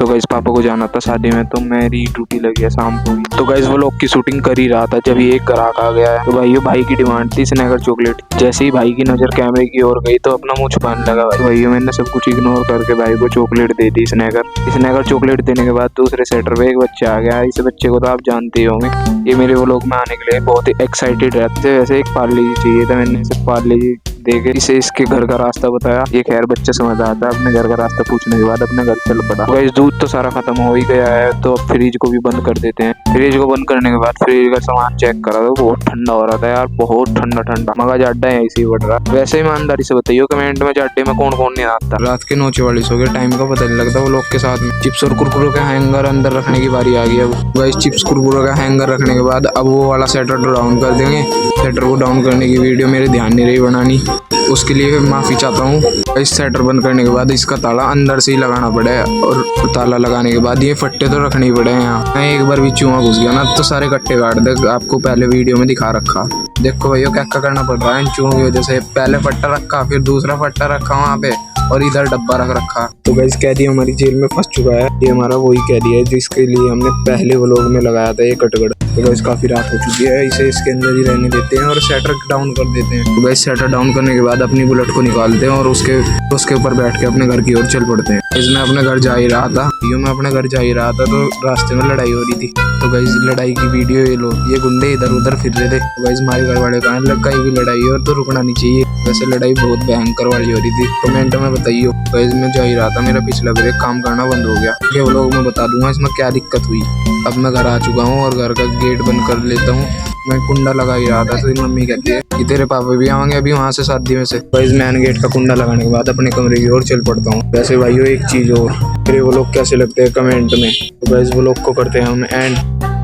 तो गाइस पापा को जाना था शादी में, तो मेरी ड्यूटी लगी है शाम को। तो गाइस वो लोग की शूटिंग कर ही रहा था जब ये एक ग्राहक आ गया है। तो भाई की डिमांड थी स्नैकर चॉकलेट। जैसे ही भाई की नजर कैमरे की ओर गई तो अपना मुंह छुपाने लगा भाई। मैंने सब कुछ इग्नोर करके भाई को चॉकलेट दे दी स्नैकर चॉकलेट देने के बाद दूसरे सेटर पे एक बच्चा आ गया। इस बच्चे को तो आप जानते ही होंगे, ये मेरे व्लॉग में आने के लिए बहुत ही एक्साइटेड रहते हैं। वैसे एक पार्ले जी चाहिए था, मैंने इसे पार्ले जी देके इसे इसके घर का रास्ता बताया। ये खैर बच्चा समझ आता है, अपने घर का रास्ता पूछने के बाद अपने घर चल पड़ा। गाइस दूध तो सारा खत्म हो ही गया है, तो अब फ्रिज को भी बंद कर देते हैं। फ्रिज को बंद करने के बाद फ्रिज का सामान चेक करा तो बहुत ठंडा हो रहा था यार, बहुत ठंडा। मगर जाड्डा है ऐसे ही बढ़ रहा। वैसे ईमानदारी से बताइए कमेंट में जाड्डे में कौन कौन नहीं आता। रात के 9:44 हो गए, टाइम का पता नहीं लगता। वो लोग के साथ में चिप्स और कुरकुरे का हैंगर अंदर रखने की बारी आ गई है। गाइस चिप्स कुरकुरे का हैंगर रखने के बाद अब वो वाला शटर डाउन कर देंगे। शटर को डाउन करने की वीडियो मेरे ध्यान नहीं रही बनानी, उसके लिए माफी चाहता हूँ। इस सेटर बंद करने के बाद इसका ताला अंदर से ही लगाना पड़े, और ताला लगाने के बाद ये फट्टे तो रखने ही पड़े हैं यहाँ। मैं एक बार भी चूहा घुस गया ना तो सारे कट्टे काट दे। आपको पहले वीडियो में दिखा रखा, देखो भैया क्या करना पड़ रहा है इन चूहों की वजह से। पहले फट्टा रखा, फिर दूसरा फट्टा रखा वहाँ पे, और इधर डब्बा रखा। तो गाइस कैदी हमारी जेल में फंस चुका है। ये हमारा वही कैदी है जिसके लिए हमने पहले व्लॉग में लगाया था ये कटगढ़। तो गाइस काफी रात हो चुकी है, इसे इसके अंदर ही रहने देते हैं और शटर डाउन कर देते हैं। तो गाइस शटर डाउन करने के बाद अपनी बुलेट को निकालते हैं और उसके ऊपर बैठ के अपने घर की ओर चल पड़ते हैं। मैं अपने घर जा ही रहा था, मैं अपने घर जा ही रहा था तो रास्ते में लड़ाई हो रही थी। तो गाइस लड़ाई की वीडियो ये गुंडे इधर उधर फिर रहे थे। तो गाइस हमारे घर वाले कहा कहीं भी लड़ाई हो तो रुकना नहीं चाहिए। वैसे लड़ाई बहुत भयंकर वाली हो रही थी। कमेंट में बताइए। गाइस मैं जा ही रहा था, मेरा पिछला ब्रेक काम करना बंद हो गया। ये व्लॉग में बता दूंगा इसमें क्या दिक्कत हुई। अब मैं घर आ चुका हूँ और घर का गेट बंद कर लेता हूँ। मैं कुंडा लगा ही रहा था तो मम्मी कहती है कि तेरे पापा भी आएंगे अभी वहाँ से शादी में से। गाइस मैन गेट का कुंडा लगाने के बाद अपने कमरे की ओर चल पड़ता हूँ। वैसे भाइयों एक चीज और, मेरे व्लॉग कैसे लगते हैं कमेंट में। तो गाइस व्लॉग को करते हैं हम एंड।